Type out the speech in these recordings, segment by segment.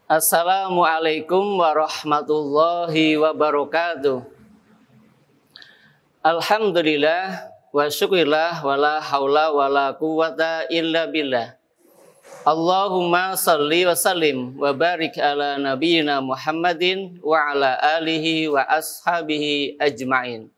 Assalamualaikum warahmatullahi wabarakatuh. Alhamdulillah wa syukurillah wa la haula wa la quwata illa billah. Allahumma salli wa sallim wa barik ala nabiyyina Muhammadin wa ala alihi wa ashabihi ajma'in.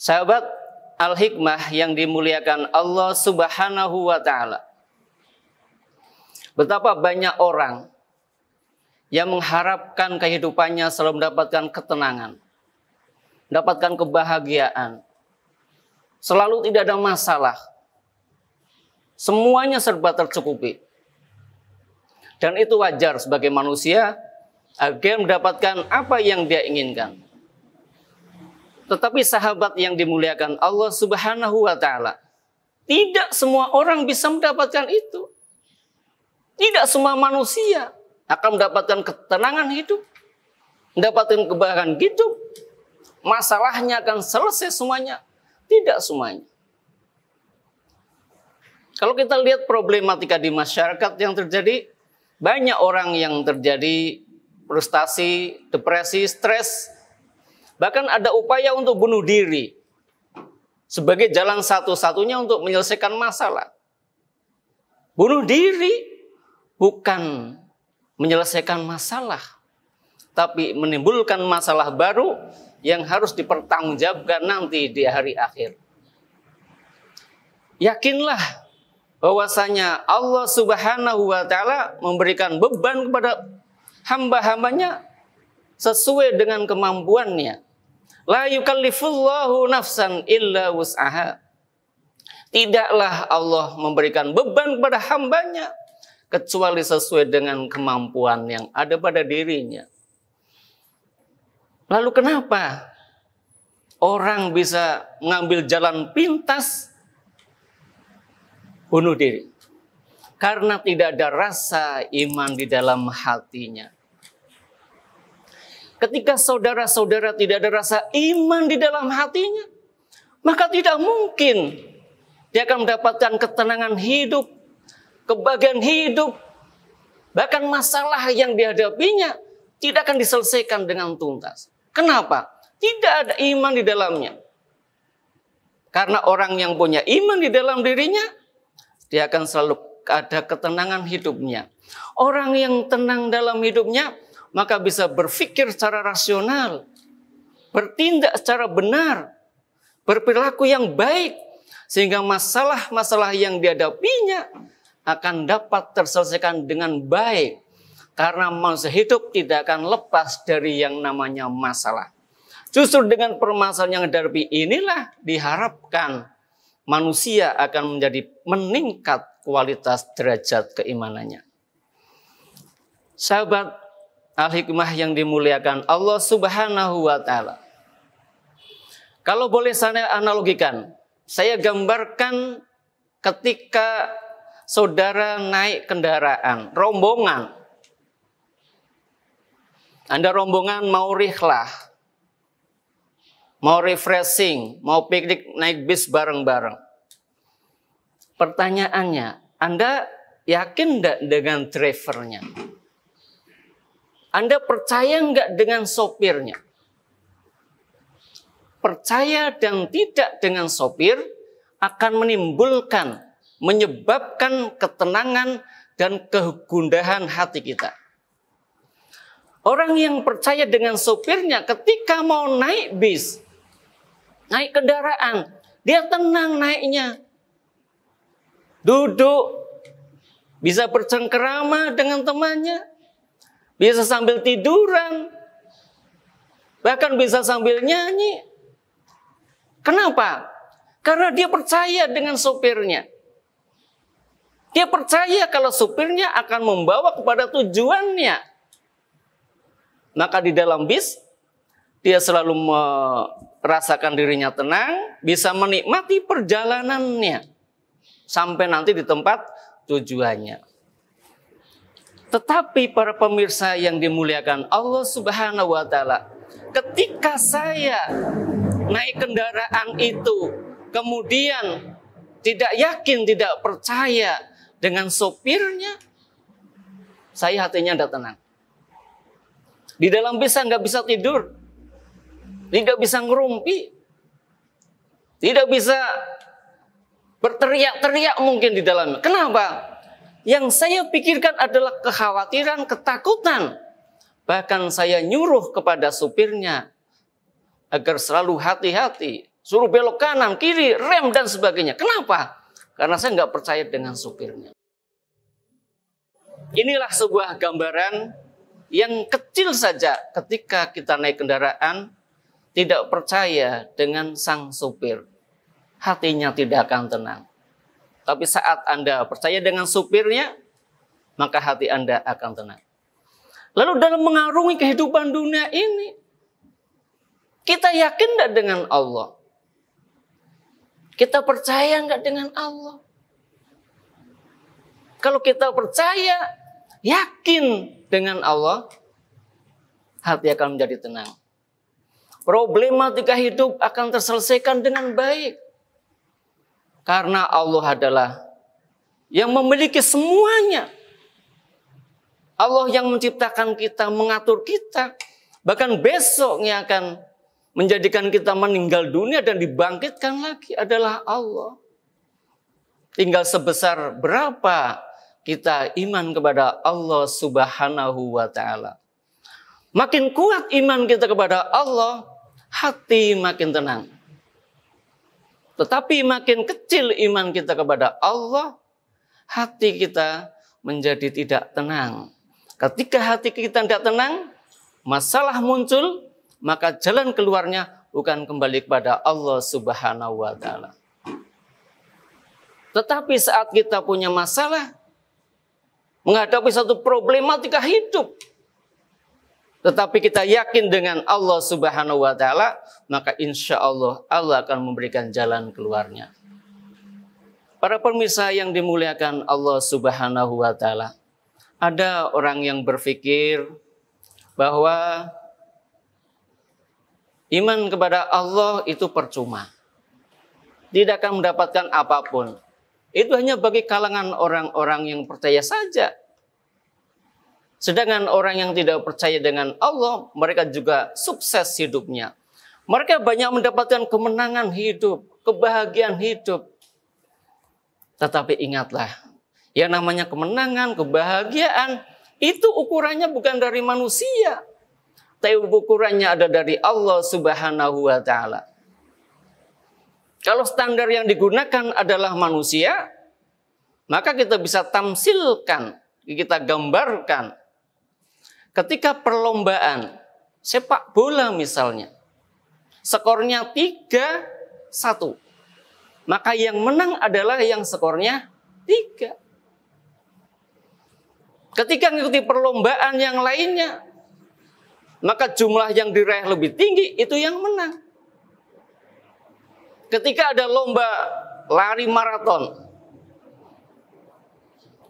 Sahabat Al-Hikmah yang dimuliakan Allah Subhanahu wa ta'ala. Betapa banyak orang yang mengharapkan kehidupannya selalu mendapatkan ketenangan, mendapatkan kebahagiaan, selalu tidak ada masalah, semuanya serba tercukupi. Dan itu wajar sebagai manusia agar mendapatkan apa yang dia inginkan. Tetapi sahabat yang dimuliakan Allah Subhanahu wa ta'ala, tidak semua orang bisa mendapatkan itu. Tidak semua manusia akan mendapatkan ketenangan hidup, mendapatkan kebahagiaan hidup. Masalahnya akan selesai semuanya. Tidak semuanya. Kalau kita lihat problematika di masyarakat yang terjadi, banyak orang yang terjadi frustasi, depresi, stres. Bahkan ada upaya untuk bunuh diri sebagai jalan satu-satunya untuk menyelesaikan masalah. Bunuh diri bukan menyelesaikan masalah, tapi menimbulkan masalah baru yang harus dipertanggungjawabkan nanti di hari akhir. Yakinlah bahwasanya Allah Subhanahu wa ta'ala memberikan beban kepada hamba-hambanya sesuai dengan kemampuannya. La yukallifullahu nafsan illa wus'aha. Tidaklah Allah memberikan beban kepada hambanya kecuali sesuai dengan kemampuan yang ada pada dirinya. Lalu kenapa orang bisa mengambil jalan pintas bunuh diri? Karena tidak ada rasa iman di dalam hatinya. Ketika saudara-saudara tidak ada rasa iman di dalam hatinya, maka tidak mungkin dia akan mendapatkan ketenangan hidup, kebahagiaan hidup, bahkan masalah yang dihadapinya tidak akan diselesaikan dengan tuntas. Kenapa? Tidak ada iman di dalamnya. Karena orang yang punya iman di dalam dirinya, dia akan selalu ada ketenangan hidupnya. Orang yang tenang dalam hidupnya, maka bisa berpikir secara rasional, bertindak secara benar, berperilaku yang baik, sehingga masalah-masalah yang dihadapinya akan dapat terselesaikan dengan baik. Karena manusia hidup tidak akan lepas dari yang namanya masalah. Justru dengan permasalahan yang dihadapi inilah diharapkan manusia akan menjadi meningkat kualitas derajat keimanannya. Sahabat Al-Hikmah yang dimuliakan Allah Subhanahu wa ta'ala. Kalau boleh saya analogikan, saya gambarkan ketika saudara naik kendaraan, rombongan. Anda rombongan mau rihlah, mau refreshing, mau piknik, naik bis bareng-bareng. Pertanyaannya, Anda yakin enggak dengan drivernya? Anda percaya enggak dengan sopirnya? Percaya dan tidak dengan sopir akan menyebabkan ketenangan dan kegundahan hati kita. Orang yang percaya dengan sopirnya ketika mau naik bis, naik kendaraan, dia tenang naiknya. Duduk, bisa bercengkerama dengan temannya, bisa sambil tiduran, bahkan bisa sambil nyanyi. Kenapa? Karena dia percaya dengan sopirnya. Dia percaya kalau supirnya akan membawa kepada tujuannya. Maka di dalam bis, dia selalu merasakan dirinya tenang, bisa menikmati perjalanannya. Sampai nanti di tempat tujuannya. Tetapi para pemirsa yang dimuliakan Allah Subhanahu wa ta'ala, ketika saya naik kendaraan itu, kemudian tidak yakin, tidak percaya dengan sopirnya, saya hatinya tidak tenang. Di dalam bis nggak bisa tidur, tidak bisa ngerumpi, tidak bisa berteriak-teriak mungkin di dalamnya. Kenapa? Yang saya pikirkan adalah kekhawatiran, ketakutan. Bahkan saya nyuruh kepada supirnya agar selalu hati-hati, suruh belok kanan, kiri, rem dan sebagainya. Kenapa? Karena saya nggak percaya dengan supirnya. Inilah sebuah gambaran yang kecil saja ketika kita naik kendaraan, tidak percaya dengan sang supir. Hatinya tidak akan tenang. Tapi saat Anda percaya dengan supirnya, maka hati Anda akan tenang. Lalu dalam mengarungi kehidupan dunia ini, kita yakin tidak dengan Allah? Kita percaya nggak dengan Allah? Kalau kita percaya, yakin dengan Allah, hati akan menjadi tenang. Problematika hidup akan terselesaikan dengan baik. Karena Allah adalah yang memiliki semuanya. Allah yang menciptakan kita, mengatur kita. Bahkan besoknya akan menjadikan kita meninggal dunia dan dibangkitkan lagi adalah Allah. Tinggal sebesar berapa kita iman kepada Allah Subhanahu wa ta'ala. Makin kuat iman kita kepada Allah, hati makin tenang. Tetapi makin kecil iman kita kepada Allah, hati kita menjadi tidak tenang. Ketika hati kita tidak tenang, masalah muncul, maka jalan keluarnya bukan kembali kepada Allah Subhanahu wa ta'ala. Tetapi saat kita punya masalah, menghadapi satu problematika hidup, tetapi kita yakin dengan Allah Subhanahu wa ta'ala, maka insya Allah Allah akan memberikan jalan keluarnya. Para pemirsa yang dimuliakan Allah Subhanahu wa ta'ala, ada orang yang berpikir bahwa iman kepada Allah itu percuma, tidak akan mendapatkan apapun. Itu hanya bagi kalangan orang-orang yang percaya saja. Sedangkan orang yang tidak percaya dengan Allah, mereka juga sukses hidupnya. Mereka banyak mendapatkan kemenangan hidup, kebahagiaan hidup. Tetapi ingatlah, yang namanya kemenangan, kebahagiaan, itu ukurannya bukan dari manusia. Tapi ukurannya ada dari Allah Subhanahu wa ta'ala. Kalau standar yang digunakan adalah manusia, maka kita bisa tamsilkan, kita gambarkan. Ketika perlombaan sepak bola misalnya, skornya 3-1, maka yang menang adalah yang skornya 3. Ketika mengikuti perlombaan yang lainnya, maka jumlah yang diraih lebih tinggi, itu yang menang. Ketika ada lomba lari maraton,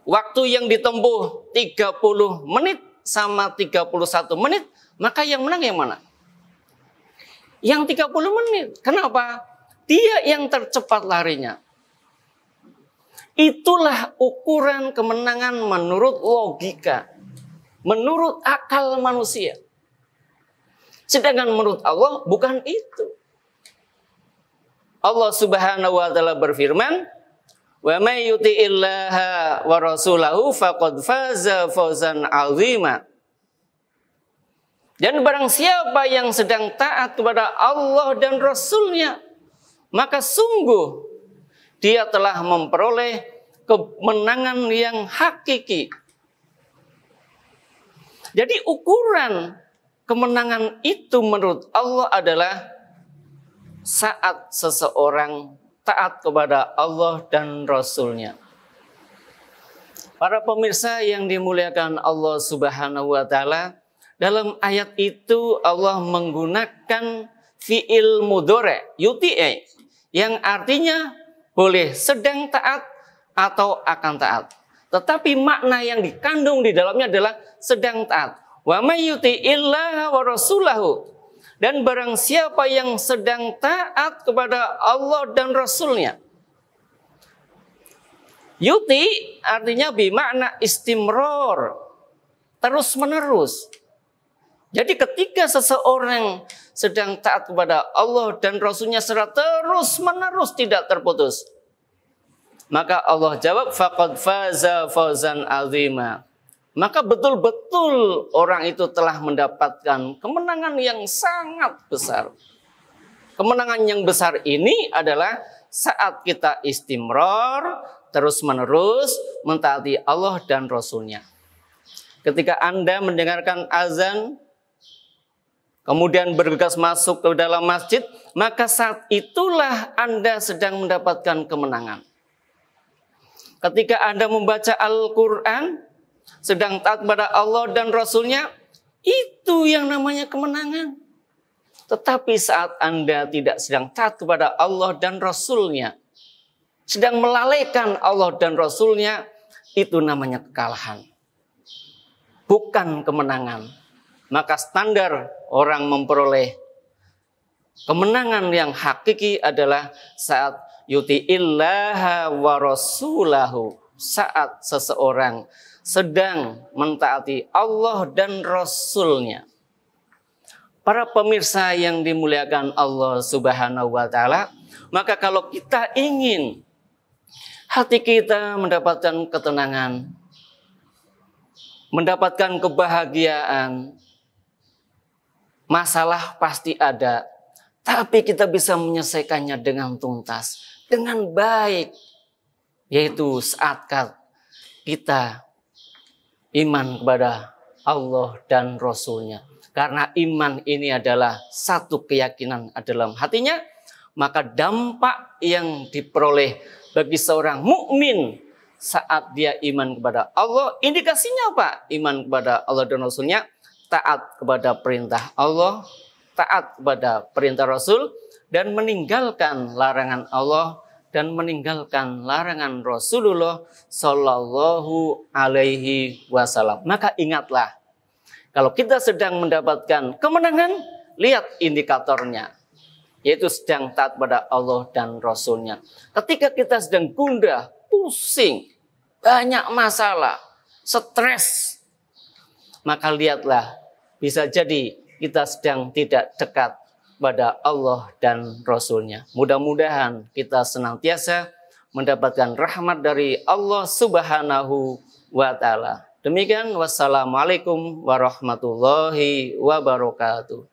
waktu yang ditempuh 30 menit sama 31 menit, maka yang menang yang mana? Yang 30 menit. Kenapa? Dia yang tercepat larinya. Itulah ukuran kemenangan menurut logika, menurut akal manusia. Sedangkan menurut Allah bukan itu. Allah Subhanahu wa ta'ala berfirman, "Wa may yuti'illaha wa rasulahu faqad faza fawzan 'azima." Dan barang siapa yang sedang taat kepada Allah dan Rasulnya, maka sungguh dia telah memperoleh kemenangan yang hakiki. Jadi ukuran kemenangan itu menurut Allah adalah saat seseorang taat kepada Allah dan Rasulnya. Para pemirsa yang dimuliakan Allah Subhanahu wa ta'ala, dalam ayat itu Allah menggunakan fi'il mudhari' yuti'i, yang artinya boleh sedang taat atau akan taat. Tetapi makna yang dikandung di dalamnya adalah sedang taat. Wa may yuti'illaha wa rasulahu. Dan barang siapa yang sedang taat kepada Allah dan Rasulnya. Yuti artinya bimakna istimror. terus-menerus. Jadi ketika seseorang sedang taat kepada Allah dan Rasulnya secara terus-menerus tidak terputus, maka Allah jawab, faqad faza fawzan azima. Maka betul-betul orang itu telah mendapatkan kemenangan yang sangat besar. Kemenangan yang besar ini adalah saat kita istimror, terus-menerus mentaati Allah dan Rasulnya. Ketika Anda mendengarkan azan, kemudian bergegas masuk ke dalam masjid, maka saat itulah Anda sedang mendapatkan kemenangan. Ketika Anda membaca Al-Quran, sedang taat kepada Allah dan Rasulnya, itu yang namanya kemenangan. Tetapi saat Anda tidak sedang taat kepada Allah dan Rasulnya, sedang melalaikan Allah dan Rasulnya, itu namanya kekalahan. Bukan kemenangan. Maka standar orang memperoleh kemenangan yang hakiki adalah saat yuti'illaha wa rasulahu, saat seseorang sedang mentaati Allah dan Rasulnya. Para pemirsa yang dimuliakan Allah Subhanahu wa Ta'ala, maka kalau kita ingin hati kita mendapatkan ketenangan, mendapatkan kebahagiaan, masalah pasti ada, tapi kita bisa menyelesaikannya dengan tuntas, dengan baik, yaitu saat kita iman kepada Allah dan Rasulnya. Karena iman ini adalah satu keyakinan dalam hatinya, maka dampak yang diperoleh bagi seorang mukmin saat dia iman kepada Allah, indikasinya apa? Iman kepada Allah dan Rasulnya, taat kepada perintah Allah, taat kepada perintah Rasul, dan meninggalkan larangan Allah dan meninggalkan larangan Rasulullah Sallallahu Alaihi Wasallam. Maka ingatlah, kalau kita sedang mendapatkan kemenangan, lihat indikatornya, yaitu sedang taat pada Allah dan Rasulnya. Ketika kita sedang gundah, pusing, banyak masalah, stres, maka lihatlah, bisa jadi kita sedang tidak dekat pada Allah dan Rasulnya. Mudah-mudahan kita senantiasa mendapatkan rahmat dari Allah Subhanahu wa Ta'ala. Demikian, wassalamualaikum warahmatullahi wabarakatuh.